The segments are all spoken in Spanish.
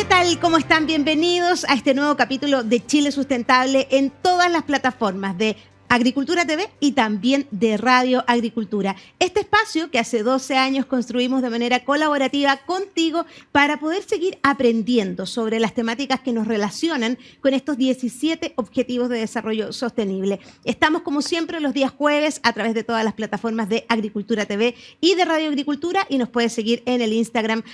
¿Qué tal? ¿Cómo están? Bienvenidos a este nuevo capítulo de Chile Sustentable en todas las plataformas de Agricultura TV y también de Radio Agricultura. Este espacio que hace 12 años construimos de manera colaborativa contigo para poder seguir aprendiendo sobre las temáticas que nos relacionan con estos 17 Objetivos de Desarrollo Sostenible. Estamos como siempre los días jueves a través de todas las plataformas de Agricultura TV y de Radio Agricultura y nos puedes seguir en el Instagram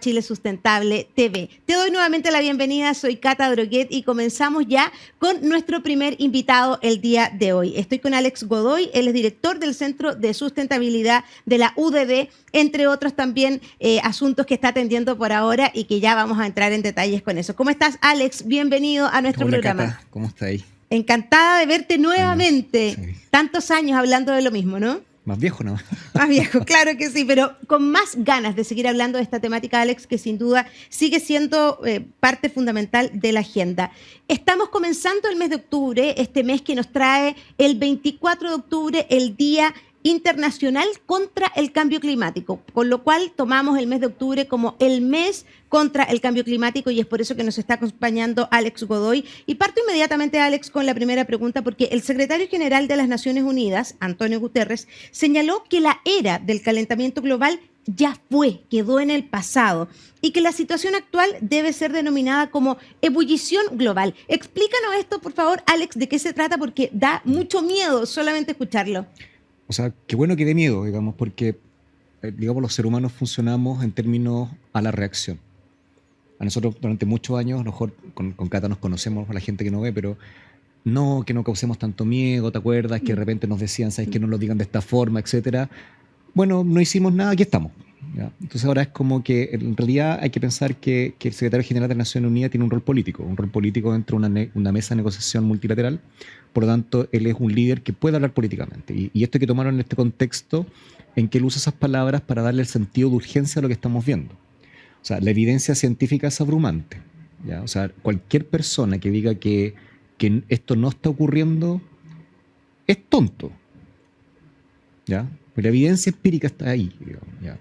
@ChileSustentable TV. Te doy nuevamente la bienvenida, soy Cata Droguet y comenzamos ya con nuestro primer invitado el día de hoy. Estoy con Alex Godoy, él es director del Centro de Sustentabilidad de la UDD, entre otros también asuntos que está atendiendo por ahora y que ya vamos a entrar en detalles con eso. ¿Cómo estás, Alex? Bienvenido a nuestro programa. Cata, ¿cómo estás ahí? Encantada de verte nuevamente. Sí. Tantos años hablando de lo mismo, ¿no? Más viejo, ¿no? Más viejo, claro que sí, pero con más ganas de seguir hablando de esta temática, Alex, que sin duda sigue siendo parte fundamental de la agenda. Estamos comenzando el mes de octubre, este mes que nos trae el 24 de octubre, el Día Internacional contra el Cambio Climático, con lo cual tomamos el mes de octubre como el mes contra el cambio climático y es por eso que nos está acompañando Alex Godoy. Y parto inmediatamente, Alex, con la primera pregunta, porque el secretario general de las Naciones Unidas, Antonio Guterres, señaló que la era del calentamiento global ya quedó en el pasado y que la situación actual debe ser denominada como ebullición global. Explícanos esto, por favor, Alex, de qué se trata, porque da mucho miedo solamente escucharlo. O sea, qué bueno que dé miedo, digamos, porque digamos, los seres humanos funcionamos en términos a la reacción. A nosotros durante muchos años, a lo mejor con Cata nos conocemos, a la gente que no ve, pero no, que no causemos tanto miedo, ¿te acuerdas? Que de repente nos decían, ¿sabes? Que no lo digan de esta forma, etcétera. Bueno, no hicimos nada, aquí estamos. ¿Ya? Entonces ahora es como que en realidad hay que pensar que el secretario general de Naciones Unidas tiene un rol político dentro de una mesa de negociación multilateral. Por lo tanto, él es un líder que puede hablar políticamente. Y esto hay que tomarlo en este contexto en que él usa esas palabras para darle el sentido de urgencia a lo que estamos viendo. O sea, la evidencia científica es abrumante. ¿Ya? O sea, cualquier persona que diga que esto no está ocurriendo es tonto. ¿Ya? Pero la evidencia empírica está ahí, digamos, ¿ya?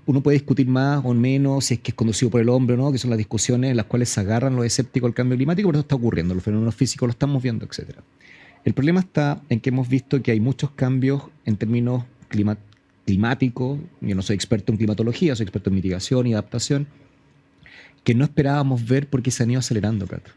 Uno puede discutir más o menos si es que es conducido por el hombre o no, que son las discusiones en las cuales se agarran los escépticos al cambio climático, pero eso está ocurriendo, los fenómenos físicos lo estamos viendo, etc. El problema está en que hemos visto que hay muchos cambios en términos climáticos. Yo no soy experto en climatología, soy experto en mitigación y adaptación, que no esperábamos ver porque se han ido acelerando, Cata.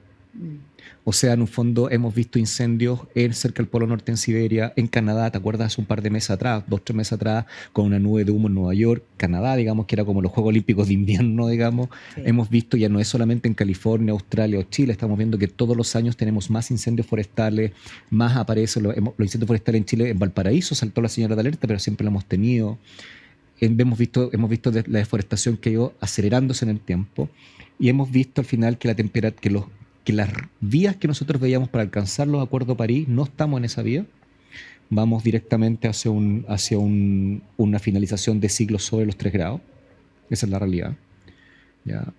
O sea, en un fondo hemos visto incendios cerca del Polo Norte en Siberia, en Canadá, ¿te acuerdas? Hace un par de meses atrás, 2-3 meses atrás, con una nube de humo en Nueva York, Canadá, digamos, que era como los Juegos Olímpicos de invierno, digamos. Sí. Hemos visto, ya no es solamente en California, Australia o Chile, estamos viendo que todos los años tenemos más incendios forestales, más aparecen los incendios forestales en Chile. En Valparaíso saltó la señal de alerta, pero siempre la hemos tenido. Hemos visto la deforestación que ha ido acelerándose en el tiempo y hemos visto al final que que las vías que nosotros veíamos para alcanzar los acuerdos de París no estamos en esa vía. Vamos directamente hacia una finalización de ciclos sobre los 3 grados. Esa es la realidad. ¿Ya?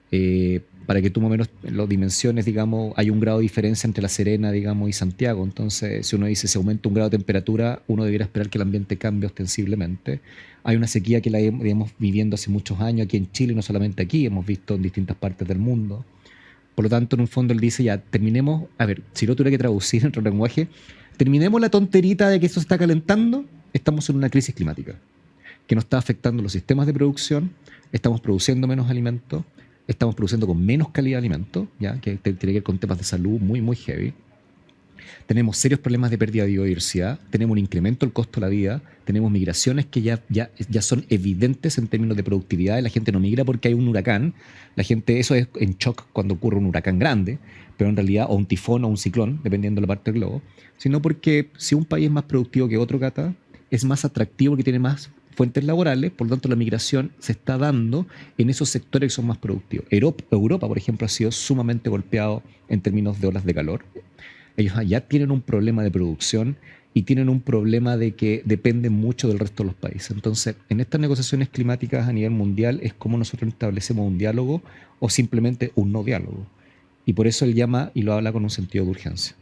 Para que tú más o menos lo dimensiones, digamos, hay 1 grado de diferencia entre La Serena, digamos, y Santiago. Entonces, si uno dice se aumenta 1 grado de temperatura, uno debiera esperar que el ambiente cambie ostensiblemente. Hay una sequía que la hemos viviendo hace muchos años aquí en Chile, no solamente aquí, hemos visto en distintas partes del mundo. Por lo tanto, en un fondo él dice, ya, terminemos, a ver, si lo tuviera que traducir en otro lenguaje, terminemos la tonterita de que esto se está calentando, estamos en una crisis climática que nos está afectando los sistemas de producción, estamos produciendo menos alimentos, estamos produciendo con menos calidad de alimentos, ¿ya? Que tiene que ver con temas de salud muy, muy heavy. Tenemos serios problemas de pérdida de biodiversidad, tenemos un incremento del costo de la vida, tenemos migraciones que ya son evidentes en términos de productividad. La gente no migra porque hay un huracán, la gente, eso es en shock cuando ocurre un huracán grande, pero en realidad, o un tifón o un ciclón, dependiendo de la parte del globo, sino porque si un país es más productivo que otro, Cata, es más atractivo porque tiene más fuentes laborales, por lo tanto la migración se está dando en esos sectores que son más productivos. Europa, por ejemplo, ha sido sumamente golpeado en términos de olas de calor. Ellos ya tienen un problema de producción y tienen un problema de que dependen mucho del resto de los países. Entonces, en estas negociaciones climáticas a nivel mundial es como nosotros establecemos un diálogo o simplemente un no diálogo. Y por eso él llama y lo habla con un sentido de urgencia.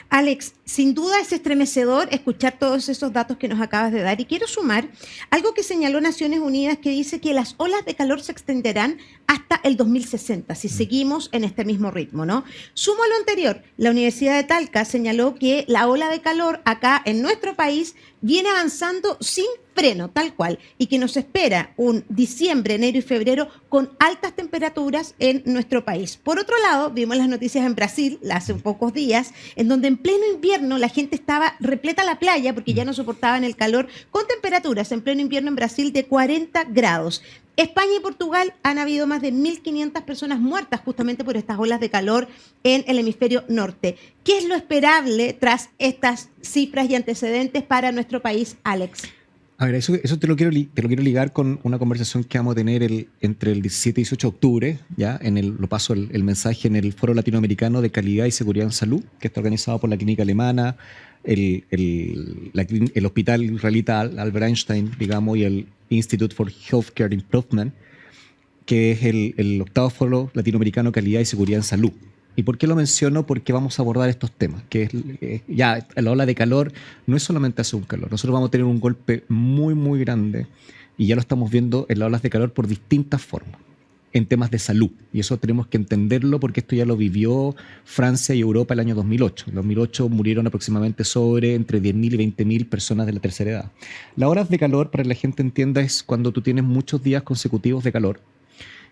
Alex, sin duda es estremecedor escuchar todos esos datos que nos acabas de dar y quiero sumar algo que señaló Naciones Unidas que dice que las olas de calor se extenderán hasta el 2060 si seguimos en este mismo ritmo, ¿no? Sumo a lo anterior, la Universidad de Talca señaló que la ola de calor acá en nuestro país viene avanzando sin freno, tal cual, y que nos espera un diciembre, enero y febrero con altas temperaturas en nuestro país. Por otro lado, vimos las noticias en Brasil hace pocos días, en donde en pleno invierno la gente estaba repleta a la playa porque ya no soportaban el calor, con temperaturas en pleno invierno en Brasil de 40 grados. España y Portugal han habido más de 1.500 personas muertas justamente por estas olas de calor en el hemisferio norte. ¿Qué es lo esperable tras estas cifras y antecedentes para nuestro país, Alex? A ver, eso te lo quiero ligar con una conversación que vamos a tener entre el 17 y 18 de octubre, ¿ya? Lo paso el mensaje en el Foro Latinoamericano de Calidad y Seguridad en Salud, que está organizado por la Clínica Alemana, el Hospital Israelita Albert Einstein, digamos, y el Institute for Healthcare Improvement, que es el octavo Foro Latinoamericano de Calidad y Seguridad en Salud. ¿Y por qué lo menciono? Porque vamos a abordar estos temas, que ya la ola de calor no es solamente hace un calor. Nosotros vamos a tener un golpe muy, muy grande y ya lo estamos viendo en las olas de calor por distintas formas, en temas de salud. Y eso tenemos que entenderlo porque esto ya lo vivió Francia y Europa el año 2008. En 2008 murieron aproximadamente entre 10.000 y 20.000 personas de la tercera edad. Las olas de calor, para que la gente entienda, es cuando tú tienes muchos días consecutivos de calor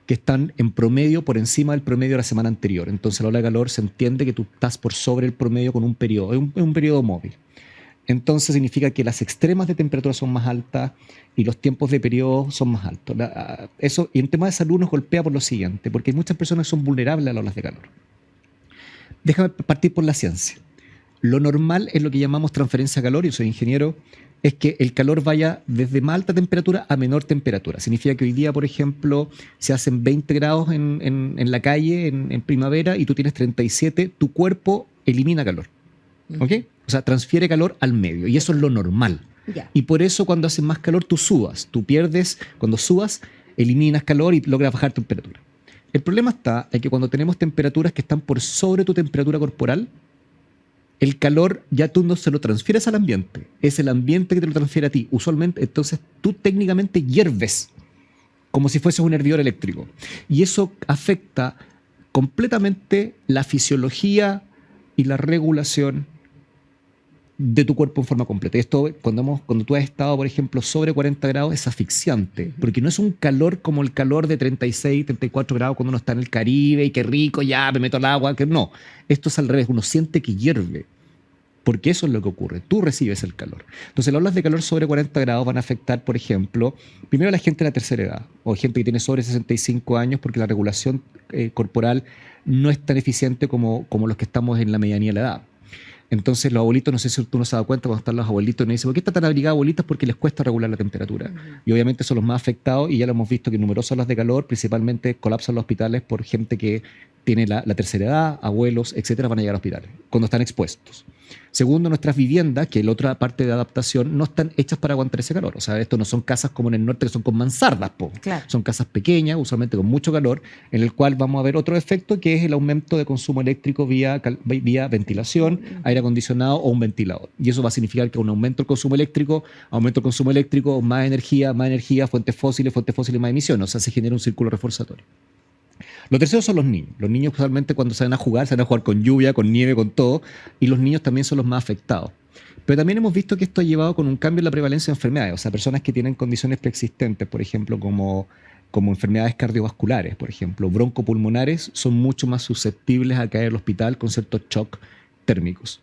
que están en promedio por encima del promedio de la semana anterior. Entonces la ola de calor se entiende que tú estás por sobre el promedio con un periodo, es un periodo móvil. Entonces significa que las extremas de temperatura son más altas y los tiempos de periodo son más altos. Eso, y en tema de salud nos golpea por lo siguiente, porque hay muchas personas que son vulnerables a las olas de calor. Déjame partir por la ciencia. Lo normal es lo que llamamos transferencia de calor, yo soy ingeniero, es que el calor vaya desde más alta temperatura a menor temperatura. Significa que hoy día, por ejemplo, se hacen 20 grados en la calle en primavera y tú tienes 37, tu cuerpo elimina calor. ¿Ok? O sea, transfiere calor al medio y eso es lo normal. Ya. Y por eso cuando hace más calor tú sudas, cuando sudas, eliminas calor y logras bajar temperatura. El problema está en que cuando tenemos temperaturas que están por sobre tu temperatura corporal, el calor ya tú no se lo transfieres al ambiente, es el ambiente que te lo transfiere a ti. Usualmente, entonces tú técnicamente hierves como si fueses un hervidor eléctrico. Y eso afecta completamente la fisiología y la regulación de tu cuerpo en forma completa. Esto, cuando tú has estado, por ejemplo, sobre 40 grados, es asfixiante, porque no es un calor como el calor de 36, 34 grados cuando uno está en el Caribe y qué rico, ya me meto al agua, que no. Esto es al revés, uno siente que hierve, porque eso es lo que ocurre, tú recibes el calor. Entonces las olas de calor sobre 40 grados van a afectar, por ejemplo, primero a la gente de la tercera edad, o gente que tiene sobre 65 años, porque la regulación corporal no es tan eficiente como los que estamos en la medianía de la edad. Entonces los abuelitos, no sé si tú no se has dado cuenta cuando están los abuelitos y nos dicen, ¿por qué están tan abrigados abuelitas? Porque les cuesta regular la temperatura. Y obviamente son los más afectados y ya lo hemos visto que numerosas olas de calor, principalmente colapsan los hospitales por gente que tiene la tercera edad, abuelos, etcétera, van a llegar a hospitales cuando están expuestos. Segundo, nuestras viviendas, que es la otra parte de adaptación, no están hechas para aguantar ese calor. O sea, esto no son casas como en el norte que son con mansardas, Claro. Son casas pequeñas, usualmente con mucho calor, en el cual vamos a ver otro efecto que es el aumento de consumo eléctrico vía ventilación, aire acondicionado o un ventilador. Y eso va a significar que un aumento del consumo eléctrico, más energía, fuentes fósiles, más emisiones. O sea, se genera un círculo reforzatorio. Lo tercero son los niños. Los niños usualmente cuando se van a jugar con lluvia, con nieve, con todo, y los niños también son los más afectados. Pero también hemos visto que esto ha llevado con un cambio en la prevalencia de enfermedades, o sea, personas que tienen condiciones preexistentes, por ejemplo, como enfermedades cardiovasculares, por ejemplo, broncopulmonares, son mucho más susceptibles a caer al hospital con ciertos shocks térmicos.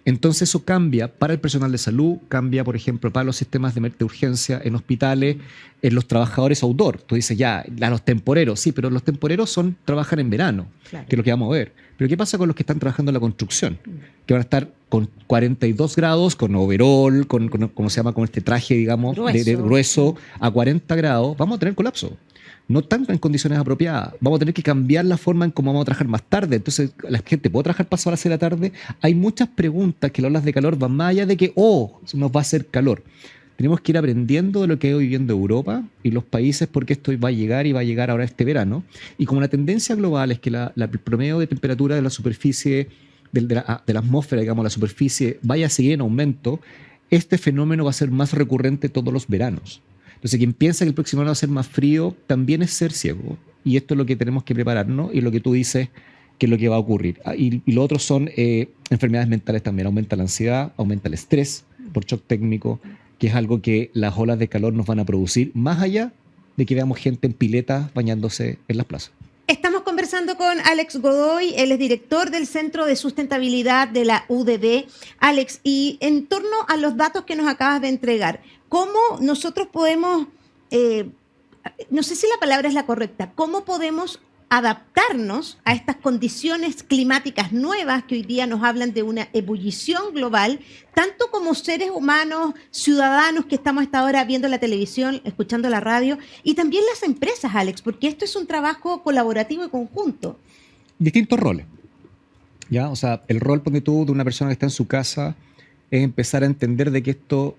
Entonces eso cambia para el personal de salud, cambia, por ejemplo, para los sistemas de urgencia en hospitales, en los trabajadores outdoor. Tú dices, ya, los temporeros, sí, pero los temporeros trabajan en verano, Claro. que es lo que vamos a ver. Pero ¿qué pasa con los que están trabajando en la construcción? Que van a estar con 42 grados, con overall, ¿cómo se llama? Con este traje, digamos, de grueso, a 40 grados, vamos a tener colapso. No están en condiciones apropiadas. Vamos a tener que cambiar la forma en cómo vamos a trabajar más tarde. Entonces, la gente puede trabajar pasado a las 6 de la tarde. Hay muchas preguntas que las olas de calor van más allá de que, nos va a hacer calor. Tenemos que ir aprendiendo de lo que ha ido viviendo Europa y los países porque esto va a llegar y va a llegar ahora este verano. Y como la tendencia global es que el promedio de temperatura de la superficie de la atmósfera, digamos, la superficie, vaya a seguir en aumento, este fenómeno va a ser más recurrente todos los veranos. Entonces, quien piensa que el próximo año va a ser más frío, también es ser ciego. Y esto es lo que tenemos que prepararnos y lo que tú dices que es lo que va a ocurrir. Y lo otro son enfermedades mentales también. Aumenta la ansiedad, aumenta el estrés por shock térmico, que es algo que las olas de calor nos van a producir, más allá de que veamos gente en piletas bañándose en las plazas. Estamos conversando con Alex Godoy, él es director del Centro de Sustentabilidad de la UDD. Alex, y en torno a los datos que nos acabas de entregar, ¿cómo nosotros podemos, no sé si la palabra es la correcta, cómo podemos adaptarnos a estas condiciones climáticas nuevas que hoy día nos hablan de una ebullición global, tanto como seres humanos, ciudadanos que estamos hasta ahora viendo la televisión, escuchando la radio, y también las empresas, Alex, porque esto es un trabajo colaborativo y conjunto? Distintos roles, ¿ya? O sea, el rol, ponte tú, de una persona que está en su casa es empezar a entender de que esto,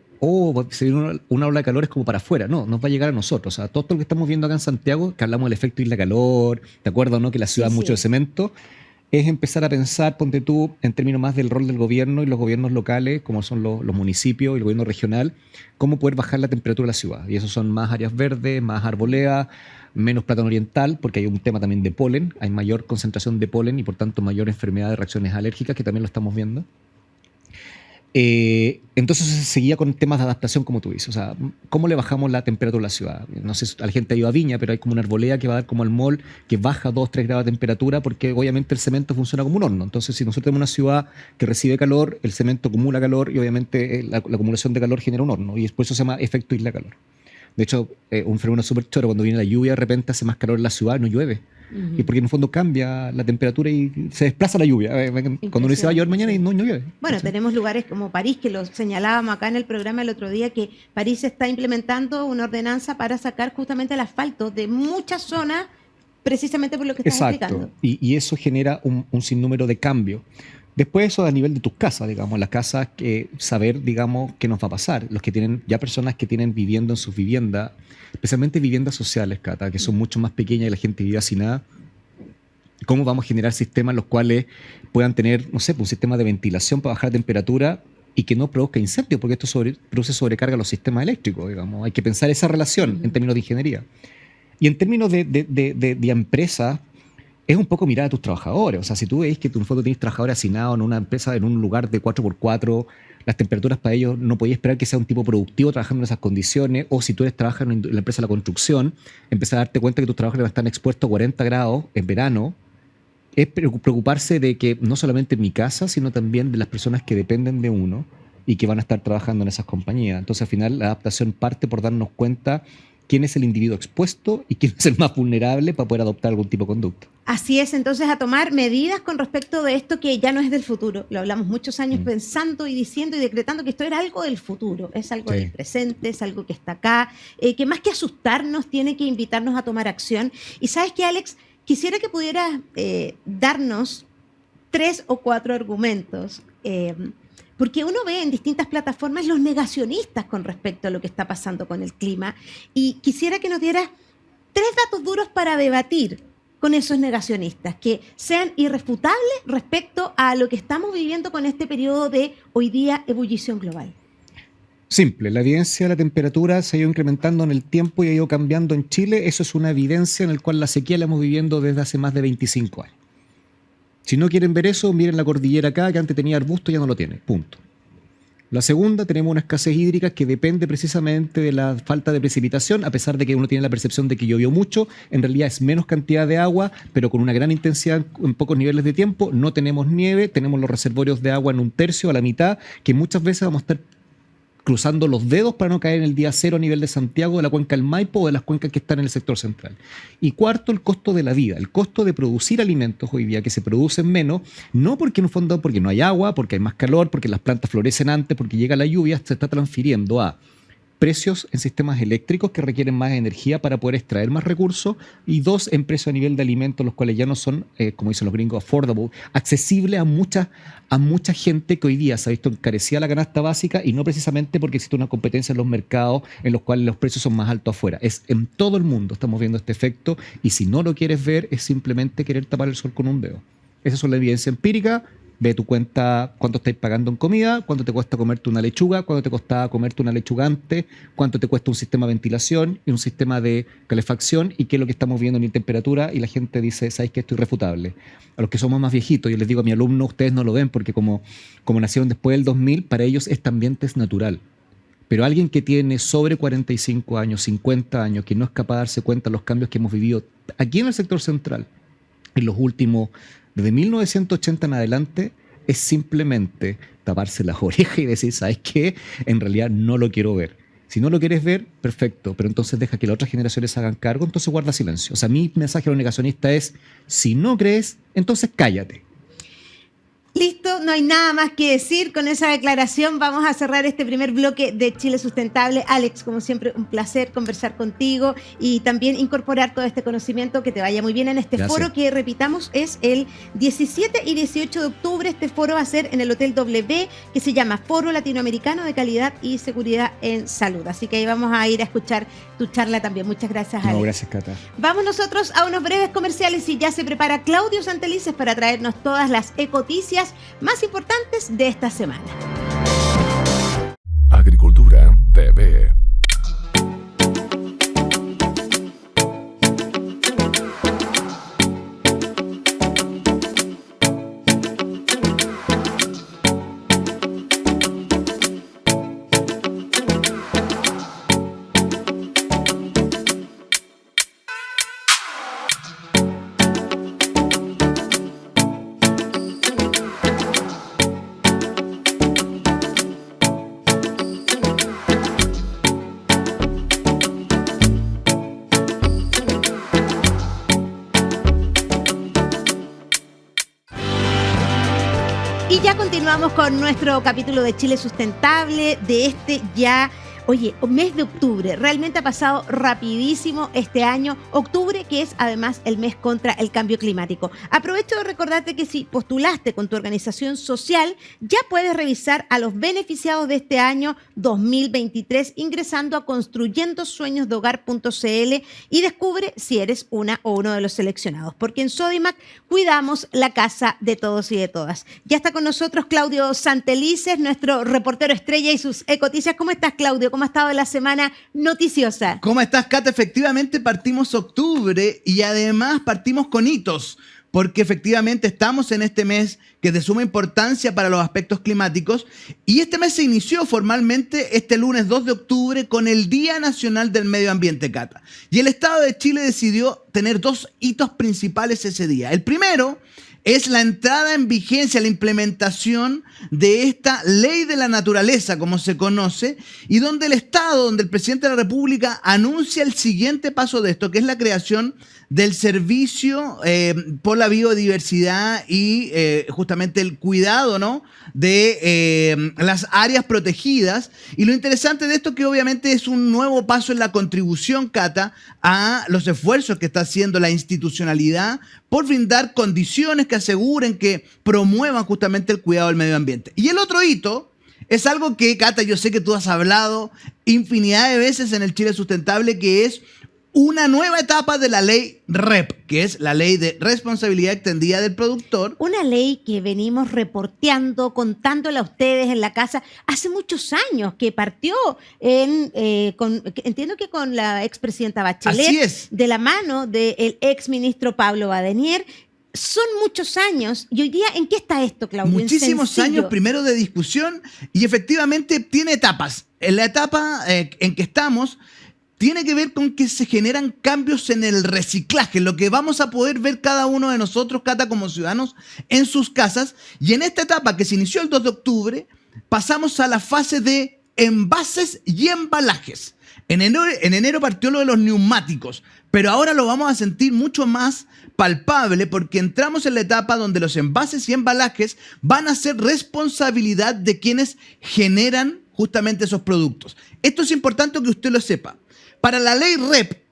se viene una ola de calor es como para afuera. No, nos va a llegar a nosotros. O sea, todo lo que estamos viendo acá en Santiago, que hablamos del efecto isla calor, ¿te acuerdas, no? Que la ciudad es mucho de cemento, es empezar a pensar, ponte tú, en términos más del rol del gobierno y los gobiernos locales, como son los municipios y el gobierno regional, cómo poder bajar la temperatura de la ciudad. Y eso son más áreas verdes, más arboleda, menos plátano oriental, porque hay un tema también de polen, hay mayor concentración de polen y por tanto mayor enfermedad de reacciones alérgicas, que también lo estamos viendo. Entonces se seguía con temas de adaptación, como tú dices. O sea, ¿cómo le bajamos la temperatura a la ciudad? No sé, a la gente ha ido a Viña, pero hay como una arboleda que va a dar como al mall, que baja 2-3 grados de temperatura, porque obviamente el cemento funciona como un horno. Entonces, si nosotros tenemos una ciudad que recibe calor, el cemento acumula calor y obviamente la acumulación de calor genera un horno. Y después eso se llama efecto isla calor. De hecho, un fenómeno súper choro, cuando viene la lluvia, de repente hace más calor en la ciudad, no llueve. Y porque en el fondo cambia la temperatura y se desplaza la lluvia. Cuando uno dice va a llover mañana y no llueve. Bueno, tenemos lugares como París, que lo señalábamos acá en el programa el otro día, que París está implementando una ordenanza para sacar justamente el asfalto de muchas zonas, precisamente por lo que estás explicando. Y eso genera un sinnúmero de cambios. Después eso a nivel de tus casas, digamos, las casas, saber, digamos, qué nos va a pasar. Los que tienen, ya personas que tienen viviendo en sus viviendas, especialmente viviendas sociales, Cata, que son mucho más pequeñas y la gente vive hacinada, ¿cómo vamos a generar sistemas en los cuales puedan tener, no sé, un sistema de ventilación para bajar la temperatura y que no produzca incendios? Porque esto produce sobrecarga a los sistemas eléctricos, digamos. Hay que pensar esa relación en términos de ingeniería. Y en términos de empresas, es un poco mirar a tus trabajadores. O sea, si tú ves que en fondo tienes trabajadores hacinados en una empresa, en un lugar de 4x4, las temperaturas para ellos no podías esperar que sea un tipo productivo trabajando en esas condiciones. O si tú trabajas en la empresa de la construcción, empezar a darte cuenta que tus trabajadores van a estar expuestos a 40 grados en verano. Es preocuparse de que no solamente en mi casa, sino también de las personas que dependen de uno y que van a estar trabajando en esas compañías. Entonces, al final, la adaptación parte por darnos cuenta quién es el individuo expuesto y quién es el más vulnerable para poder adoptar algún tipo de conducta. Así es, entonces a tomar medidas con respecto de esto que ya no es del futuro. Lo hablamos muchos años pensando y diciendo y decretando que esto era algo del futuro, es algo del presente, es algo que está acá, que más que asustarnos tiene que invitarnos a tomar acción. Y sabes qué, Alex, quisiera que pudieras darnos 3 o 4 argumentos, porque uno ve en distintas plataformas los negacionistas con respecto a lo que está pasando con el clima, y quisiera que nos dieras 3 datos duros para debatir con esos negacionistas, que sean irrefutables respecto a lo que estamos viviendo con este periodo de, hoy día, ebullición global. Simple, la evidencia de la temperatura se ha ido incrementando en el tiempo y ha ido cambiando en Chile. Eso es una evidencia en la cual la sequía la hemos viviendo desde hace más de 25 años. Si no quieren ver eso, miren la cordillera acá, que antes tenía arbusto y ya no lo tiene, punto. La segunda, tenemos una escasez hídrica que depende precisamente de la falta de precipitación, a pesar de que uno tiene la percepción de que llovió mucho, en realidad es menos cantidad de agua, pero con una gran intensidad en pocos niveles de tiempo. No tenemos nieve, tenemos los reservorios de agua en 1/3, a la mitad, que muchas veces vamos a estar cruzando los dedos para no caer en el día cero a nivel de Santiago, de la cuenca del Maipo o de las cuencas que están en el sector central. Y cuarto, el costo de la vida, el costo de producir alimentos hoy día, que se producen menos, no porque en un fondo porque no hay agua, porque hay más calor, porque las plantas florecen antes, porque llega la lluvia, se está transfiriendo a precios en sistemas eléctricos que requieren más energía para poder extraer más recursos, y 2, en precios a nivel de alimentos, los cuales ya no son, como dicen los gringos, affordable, accesible a mucha gente que hoy día se ha visto encarecida la canasta básica, y no precisamente porque existe una competencia en los mercados en los cuales los precios son más altos afuera. Es en todo el mundo estamos viendo este efecto, y si no lo quieres ver es simplemente querer tapar el sol con un dedo. Esas son la evidencia empírica Ve tu cuenta, cuánto estáis pagando en comida, cuánto te cuesta comerte una lechuga, cuánto te costaba comerte una lechuga antes, cuánto te cuesta un sistema de ventilación y un sistema de calefacción y qué es lo que estamos viendo en temperatura, y la gente dice, ¿sabes qué? Esto es irrefutable. A los que somos más viejitos, yo les digo a mi alumno, ustedes no lo ven porque como nacieron después del 2000, para ellos este ambiente es natural. Pero alguien que tiene sobre 45 años, 50 años, que no es capaz de darse cuenta de los cambios que hemos vivido aquí en el sector central, en los últimos, desde 1980 en adelante, es simplemente taparse las orejas y decir, ¿sabes qué? En realidad no lo quiero ver. Si no lo quieres ver, perfecto, pero entonces deja que las otras generaciones hagan cargo, entonces guarda silencio. O sea, mi mensaje a los negacionistas es, si no crees, entonces cállate. Listo, no hay nada más que decir. Con esa declaración vamos a cerrar este primer bloque de Chile Sustentable. Alex, como siempre, un placer conversar contigo y también incorporar todo este conocimiento. Que te vaya muy bien en este foro que, repitamos, es el 17 y 18 de octubre. Este foro va a ser en el Hotel W, que se llama Foro Latinoamericano de Calidad y Seguridad en Salud. Así que ahí vamos a ir a escuchar tu charla también. Muchas gracias, Alex. No, gracias, Cata. Vamos nosotros a unos breves comerciales y ya se prepara Claudio Santelices para traernos todas las ecoticias más importantes de esta semana. Agricultura TV. Y ya continuamos con nuestro capítulo de Chile Sustentable de este ya, mes de octubre. Realmente ha pasado rapidísimo este año. Octubre, que es además el mes contra el cambio climático. Aprovecho de recordarte que si postulaste con tu organización social, ya puedes revisar a los beneficiados de este año 2023 ingresando a construyendosueñosdehogar.cl y descubre si eres una o uno de los seleccionados. Porque en Sodimac cuidamos la casa de todos y de todas. Ya está con nosotros Claudio Santelices, nuestro reportero estrella y sus ecoticias. ¿Cómo estás, Claudio? ¿Cómo ha estado la semana noticiosa? ¿Cómo estás, Cata? Efectivamente partimos octubre y además partimos con hitos, porque efectivamente estamos en este mes que es de suma importancia para los aspectos climáticos, y este mes se inició formalmente este lunes 2 de octubre con el Día Nacional del Medio Ambiente, Cata. Y el Estado de Chile decidió tener dos hitos principales ese día. El primero es la entrada en vigencia, la implementación de esta ley de la naturaleza, como se conoce, y donde el Estado, donde el presidente de la República anuncia el siguiente paso de esto, que es la creación del servicio por la biodiversidad y justamente el cuidado, ¿no?, de las áreas protegidas. Y lo interesante de esto es que obviamente es un nuevo paso en la contribución, Cata, a los esfuerzos que está haciendo la institucionalidad por brindar condiciones que aseguren, que promuevan justamente el cuidado del medio ambiente. Y el otro hito es algo que, Cata, yo sé que tú has hablado infinidad de veces en el Chile Sustentable, que es una nueva etapa de la ley REP, que es la ley de responsabilidad extendida del productor. Una ley que venimos reporteando, contándole a ustedes en la casa hace muchos años, que partió entiendo que con la expresidenta Bachelet, así es, de la mano del exministro Pablo Badenier. Son muchos años. Y hoy día, ¿en qué está esto, Claudio? Muchísimos años primero de discusión, y efectivamente tiene etapas. En la etapa en que estamos tiene que ver con que se generan cambios en el reciclaje, lo que vamos a poder ver cada uno de nosotros, Cata, como ciudadanos, en sus casas. Y en esta etapa que se inició el 2 de octubre, pasamos a la fase de envases y embalajes. En enero partió lo de los neumáticos, pero ahora lo vamos a sentir mucho más palpable, porque entramos en la etapa donde los envases y embalajes van a ser responsabilidad de quienes generan justamente esos productos. Esto es importante que usted lo sepa. Para la ley REP,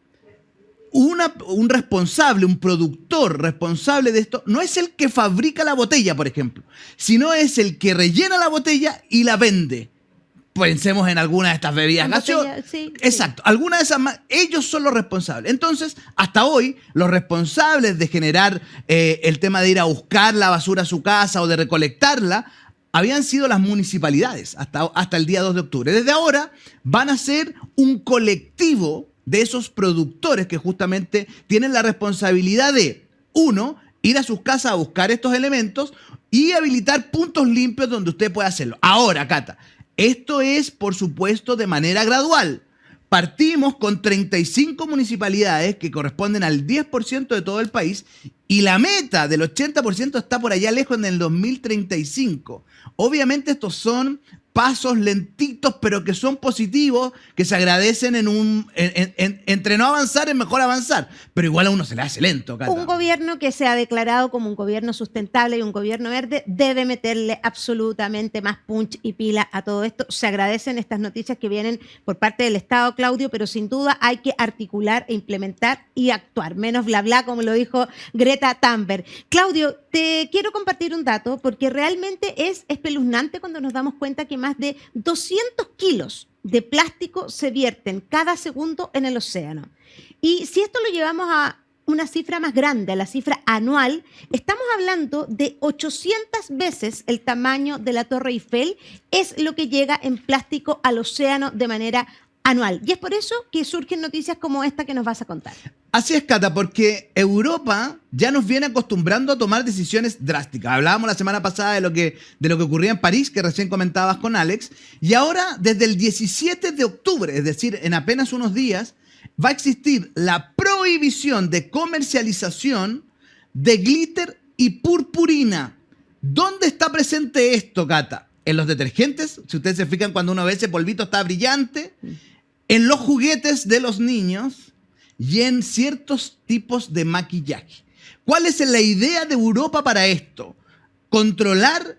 un responsable, un productor responsable de esto, no es el que fabrica la botella, por ejemplo, sino es el que rellena la botella y la vende. pensemos en alguna de estas bebidas En gaseosas. botella, sí, Exacto, alguna de esas ellos son los responsables. Entonces, hasta hoy, los responsables de generar el tema de ir a buscar la basura a su casa o de recolectarla, habían sido las municipalidades hasta el día 2 de octubre. Desde ahora van a ser un colectivo de esos productores que justamente tienen la responsabilidad de, uno, ir a sus casas a buscar estos elementos y habilitar puntos limpios donde usted pueda hacerlo. Ahora, Cata, esto es, por supuesto, de manera gradual. Partimos con 35 municipalidades que corresponden al 10% de todo el país y la meta del 80% está por allá lejos en el 2035. Obviamente estos son pasos lentitos, pero que son positivos, que se agradecen entre no avanzar es mejor avanzar, pero igual a uno se le hace lento, Cata. Un gobierno que se ha declarado como un gobierno sustentable y un gobierno verde debe meterle absolutamente más punch y pila a todo esto. Se agradecen estas noticias que vienen por parte del Estado, Claudio, pero sin duda hay que articular e implementar y actuar. Menos bla bla, como lo dijo Greta Thunberg. Claudio, te quiero compartir un dato porque realmente es espeluznante cuando nos damos cuenta que más de 200 kilos de plástico se vierten cada segundo en el océano. Y si esto lo llevamos a una cifra más grande, a la cifra anual, estamos hablando de 800 veces el tamaño de la Torre Eiffel, es lo que llega en plástico al océano de manera anual. Y es por eso que surgen noticias como esta que nos vas a contar. Así es, Cata, porque Europa ya nos viene acostumbrando a tomar decisiones drásticas. Hablábamos la semana pasada de lo que ocurría en París, que recién comentabas con Alex, y ahora desde el 17 de octubre, es decir, en apenas unos días, va a existir la prohibición de comercialización de glitter y purpurina. ¿Dónde está presente esto, Cata? En los detergentes, si ustedes se fijan cuando uno ve ese polvito está brillante, en los juguetes de los niños y en ciertos tipos de maquillaje. ¿Cuál es la idea de Europa para esto? Controlar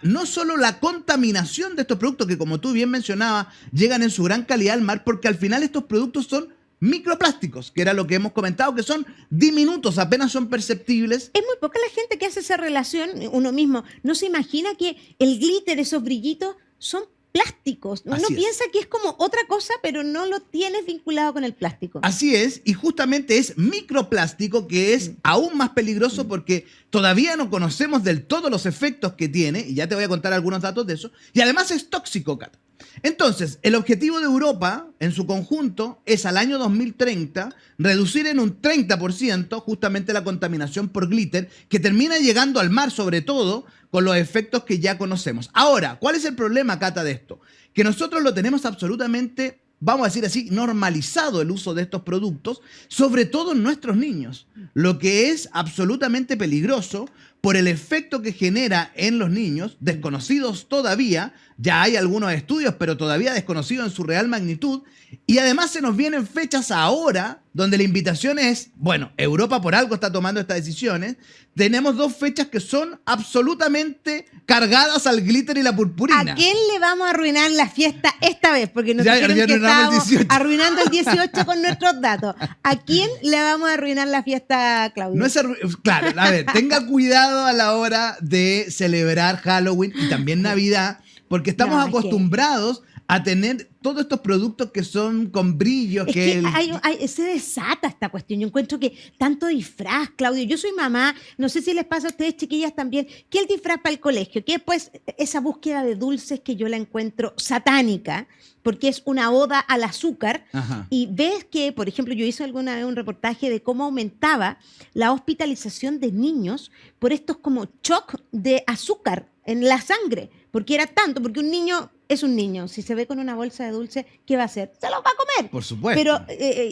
no solo la contaminación de estos productos que, como tú bien mencionabas, llegan en su gran calidad al mar, porque al final estos productos son microplásticos, que era lo que hemos comentado, que son diminutos, apenas son perceptibles. Es muy poca la gente que hace esa relación, uno mismo no se imagina que el glitter, esos brillitos, son plásticos. Uno piensa que es como otra cosa, pero no lo tienes vinculado con el plástico. Así es, y justamente es microplástico, que es aún más peligroso porque todavía no conocemos del todo los efectos que tiene, y ya te voy a contar algunos datos de eso, y además es tóxico, Cata. Entonces, el objetivo de Europa en su conjunto es al año 2030 reducir en un 30% justamente la contaminación por glitter que termina llegando al mar, sobre todo con los efectos que ya conocemos. Ahora, ¿cuál es el problema, Cata, de esto? Que nosotros lo tenemos absolutamente, vamos a decir así, normalizado el uso de estos productos, sobre todo en nuestros niños, lo que es absolutamente peligroso por el efecto que genera en los niños, desconocidos todavía. Ya hay algunos estudios, pero todavía desconocidos en su real magnitud. Y además se nos vienen fechas ahora donde la invitación es, bueno, Europa por algo está tomando estas decisiones. Tenemos dos fechas que son absolutamente cargadas al glitter y la purpurina. ¿A quién le vamos a arruinar la fiesta esta vez? Porque nos Ya dijeron que arruinamos estábamos el 18. arruinando el 18 con nuestros datos. ¿A quién le vamos a arruinar la fiesta, Claudio? No es claro, a ver, tenga cuidado a la hora de celebrar Halloween y también Navidad, porque estamos acostumbrados a tener todos estos productos que son con brillo. Se desata esta cuestión. Yo encuentro que tanto disfraz, Claudio. Yo soy mamá, no sé si les pasa a ustedes, chiquillas, también, que el disfraz para el colegio, que después esa búsqueda de dulces que yo la encuentro satánica, porque es una oda al azúcar. Ajá. Y ves que, por ejemplo, yo hice alguna vez un reportaje de cómo aumentaba la hospitalización de niños por estos como shock de azúcar en la sangre, porque era tanto, porque un niño es un niño, si se ve con una bolsa de dulce, ¿qué va a hacer? Se los va a comer. Por supuesto. Pero,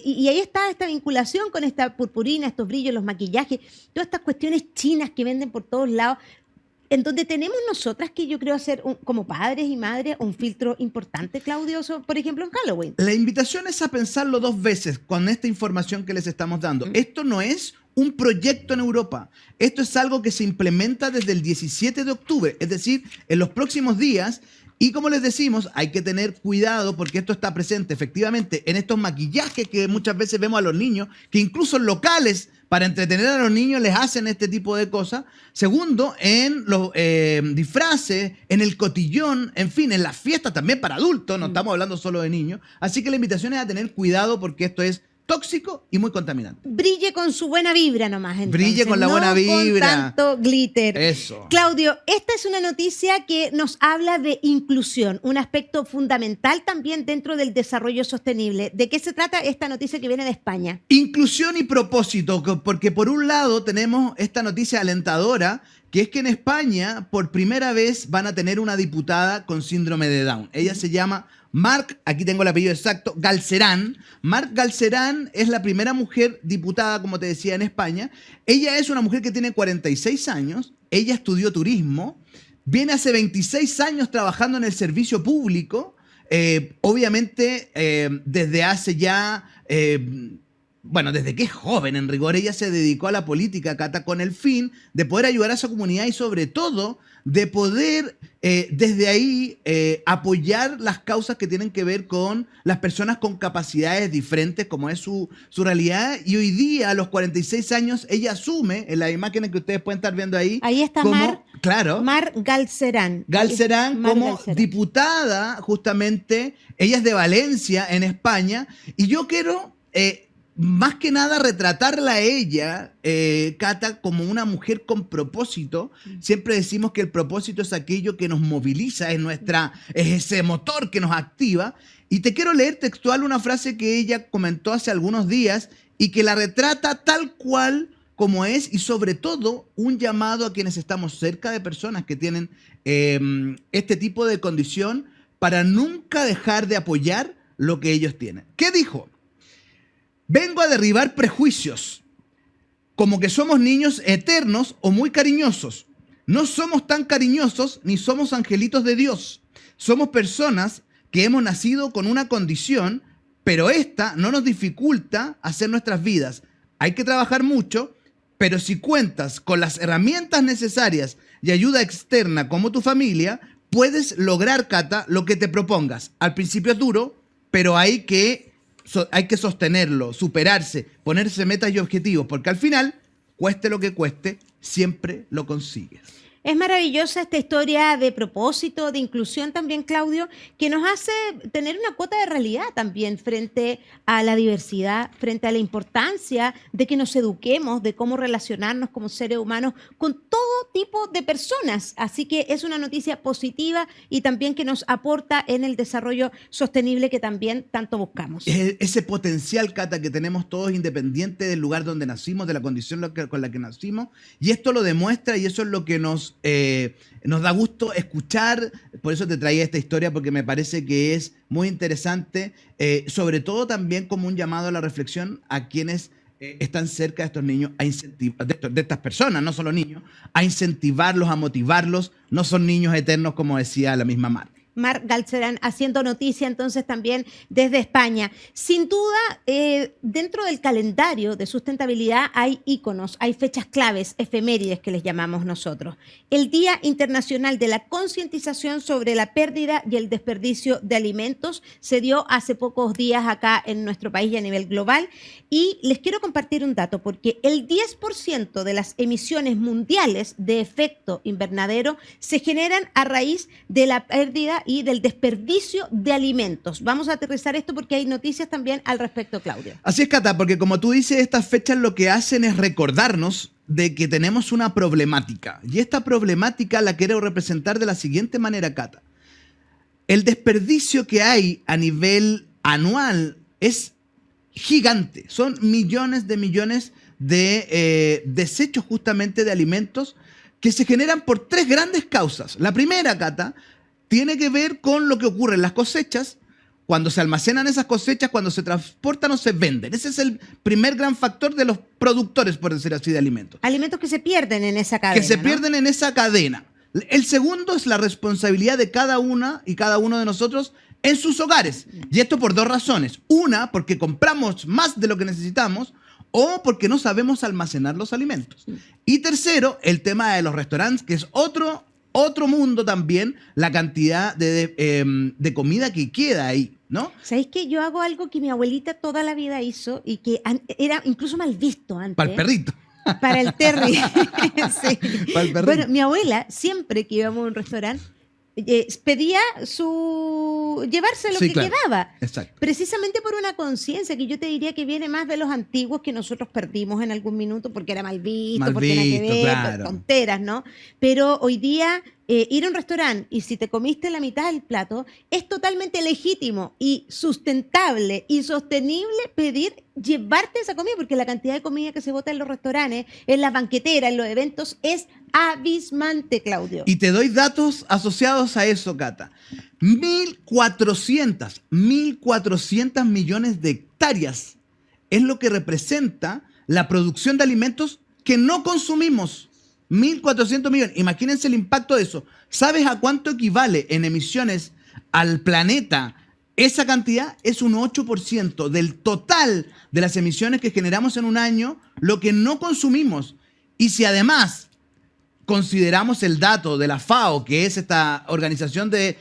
y ahí está esta vinculación con esta purpurina, estos brillos, los maquillajes, todas estas cuestiones chinas que venden por todos lados, en donde tenemos nosotras que yo creo hacer, como padres y madres, un filtro importante, Claudio, por ejemplo, en Halloween. La invitación es a pensarlo dos veces con esta información que les estamos dando. Esto no es un proyecto en Europa. Esto es algo que se implementa desde el 17 de octubre, es decir, en los próximos días. Y como les decimos, hay que tener cuidado porque esto está presente efectivamente en estos maquillajes que muchas veces vemos a los niños, que incluso en locales para entretener a los niños les hacen este tipo de cosas. Segundo, en los disfraces, en el cotillón, en fin, en las fiestas también para adultos, no estamos hablando solo de niños. Así que la invitación es a tener cuidado porque esto es tóxico y muy contaminante. Brille con su buena vibra nomás. Entonces, Brille con la buena vibra. Con tanto glitter. Eso. Claudio, esta es una noticia que nos habla de inclusión, un aspecto fundamental también dentro del desarrollo sostenible. ¿De qué se trata esta noticia que viene de España? Inclusión y propósito, porque por un lado tenemos esta noticia alentadora, que es que en España por primera vez van a tener una diputada con síndrome de Down. Ella se llama Marc, aquí tengo el apellido exacto, Galcerán. Marc Galcerán es la primera mujer diputada, como te decía, en España. Ella es una mujer que tiene 46 años, ella estudió turismo, viene hace 26 años trabajando en el servicio público, obviamente desde hace ya... desde que es joven, en rigor, ella se dedicó a la política, Cata, con el fin de poder ayudar a su comunidad y sobre todo de poder desde ahí apoyar las causas que tienen que ver con las personas con capacidades diferentes, como es su realidad. Y hoy día, a los 46 años, ella asume, en las imágenes que ustedes pueden estar viendo ahí, ahí está como, Marc Galcerán. Galcerán Marc como Galcerán. diputada, justamente, ella es de Valencia, en España, y yo quiero... más que nada retratarla a ella, Cata, como una mujer con propósito. Siempre decimos que el propósito es aquello que nos moviliza, es ese motor que nos activa. Y te quiero leer textual una frase que ella comentó hace algunos días y que la retrata tal cual como es, y sobre todo un llamado a quienes estamos cerca de personas que tienen este tipo de condición para nunca dejar de apoyar lo que ellos tienen. ¿Qué dijo? Vengo a derribar prejuicios, como que somos niños eternos o muy cariñosos. No somos tan cariñosos ni somos angelitos de Dios. Somos personas que hemos nacido con una condición, pero esta no nos dificulta hacer nuestras vidas. Hay que trabajar mucho, pero si cuentas con las herramientas necesarias y ayuda externa como tu familia, puedes lograr, Cata, lo que te propongas. Al principio es duro, pero hay que sostenerlo, superarse, ponerse metas y objetivos, porque al final, cueste lo que cueste, siempre lo consigues. Es maravillosa esta historia de propósito, de inclusión también, Claudio, que nos hace tener una cuota de realidad también frente a la diversidad, frente a la importancia de que nos eduquemos, de cómo relacionarnos como seres humanos con todo tipo de personas. Así que es una noticia positiva y también que nos aporta en el desarrollo sostenible que también tanto buscamos. Ese potencial, Cata, que tenemos todos independiente del lugar donde nacimos, de la condición con la que nacimos, y esto lo demuestra y eso es lo que nos da gusto escuchar. Por eso te traía esta historia, porque me parece que es muy interesante, sobre todo también como un llamado a la reflexión a quienes están cerca de estos niños, de estas personas, no solo niños, a incentivarlos, a motivarlos. No son niños eternos, como decía la misma Marc. Marc Galcerán haciendo noticia entonces también desde España. Sin duda, dentro del calendario de sustentabilidad hay íconos, hay fechas claves, efemérides que les llamamos nosotros. El Día Internacional de la Concientización sobre la Pérdida y el Desperdicio de Alimentos se dio hace pocos días acá en nuestro país y a nivel global. Y les quiero compartir un dato, porque el 10% de las emisiones mundiales de efecto invernadero se generan a raíz de la pérdida y del desperdicio de alimentos. Vamos a aterrizar esto porque hay noticias también al respecto, Claudio. Así es, Cata, porque como tú dices, estas fechas lo que hacen es recordarnos de que tenemos una problemática. Y esta problemática la quiero representar de la siguiente manera, Cata. El desperdicio que hay a nivel anual es gigante. Son millones de desechos justamente de alimentos que se generan por tres grandes causas. La primera, Cata, tiene que ver con lo que ocurre en las cosechas, cuando se almacenan esas cosechas, cuando se transportan o se venden. Ese es el primer gran factor de los productores, por decir así, de alimentos. Alimentos que se pierden en esa cadena. Que se ¿no? pierden en esa cadena. El segundo es la responsabilidad de cada una y cada uno de nosotros en sus hogares. Y esto por dos razones. Una, porque compramos más de lo que necesitamos, o porque no sabemos almacenar los alimentos. Y tercero, el tema de los restaurantes, que es otro mundo también, la cantidad de comida que queda ahí. ¿no? ¿Sabéis que yo hago algo que mi abuelita toda la vida hizo y que era incluso mal visto antes? Para el perrito. Para el Terry. Sí. Para el perrito. Bueno, mi abuela, siempre que íbamos a un restaurante, pedía llevarse lo Sí, que claro. quedaba. Exacto. Precisamente por una conciencia que yo te diría que viene más de los antiguos que nosotros perdimos en algún minuto porque era mal visto, Mal porque nada que visto, ver, claro. tonteras, ¿no? Pero hoy día ir a un restaurante y si te comiste la mitad del plato, es totalmente legítimo y sustentable y sostenible pedir llevarte esa comida, porque la cantidad de comida que se bota en los restaurantes, en las banqueteras, en los eventos, es abismante, Claudio. Y te doy datos asociados a eso, Cata. 1.400 millones de hectáreas es lo que representa la producción de alimentos que no consumimos. 1.400 millones. Imagínense el impacto de eso. ¿Sabes a cuánto equivale en emisiones al planeta? Esa cantidad es un 8% del total de las emisiones que generamos en un año, lo que no consumimos. Y si además consideramos el dato de la FAO, que es esta organización de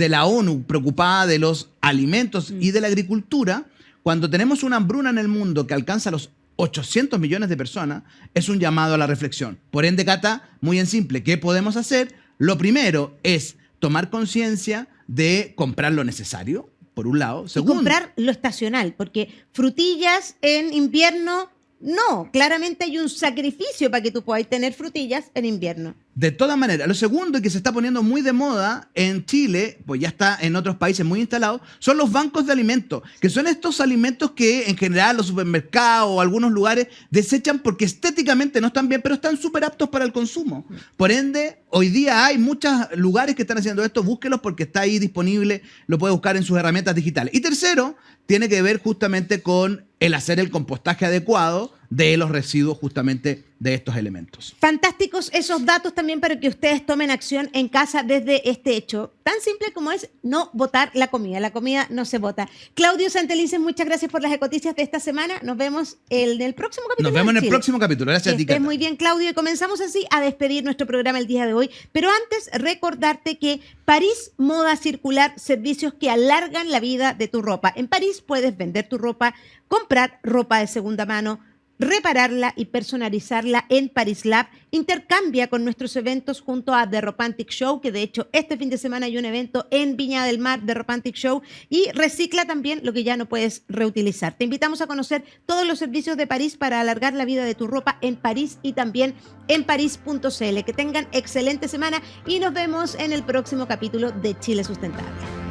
la ONU preocupada de los alimentos y de la agricultura, cuando tenemos una hambruna en el mundo que alcanza los 800 millones de personas, es un llamado a la reflexión. Por ende, Cata, muy en simple, ¿qué podemos hacer? Lo primero es tomar conciencia de comprar lo necesario, por un lado. Y Segundo, comprar lo estacional, porque frutillas en invierno, no. Claramente hay un sacrificio para que tú puedas tener frutillas en invierno. de todas maneras, lo segundo que se está poniendo muy de moda en Chile, pues ya está en otros países muy instalado, son los bancos de alimentos, que son estos alimentos que en general los supermercados o algunos lugares desechan porque estéticamente no están bien, pero están súper aptos para el consumo. Por ende, hoy día hay muchos lugares que están haciendo esto, búsquelos porque está ahí disponible, lo puede buscar en sus herramientas digitales. Y tercero, tiene que ver justamente con el hacer el compostaje adecuado de los residuos justamente de estos elementos. Fantásticos esos datos también para que ustedes tomen acción en casa desde este hecho tan simple como es no botar la comida. La comida no se bota. Claudio Santelices, muchas gracias por las ecoticias de esta semana. Nos vemos en el próximo capítulo. Nos vemos en de el Chile. próximo capítulo. Gracias a Que ti, estés Cata. muy bien, Claudio, y comenzamos así a despedir nuestro programa el día de hoy. Pero antes, recordarte que París Moda Circular, servicios que alargan la vida de tu ropa. En París puedes vender tu ropa, comprar ropa de segunda mano, repararla y personalizarla en Paris Lab. Intercambia con nuestros eventos junto a The Ropantic Show, que de hecho este fin de semana hay un evento en Viña del Mar, The Ropantic Show, y recicla también lo que ya no puedes reutilizar. Te invitamos a conocer todos los servicios de París para alargar la vida de tu ropa en París y también en parís.cl. Que tengan excelente semana y nos vemos en el próximo capítulo de Chile Sustentable.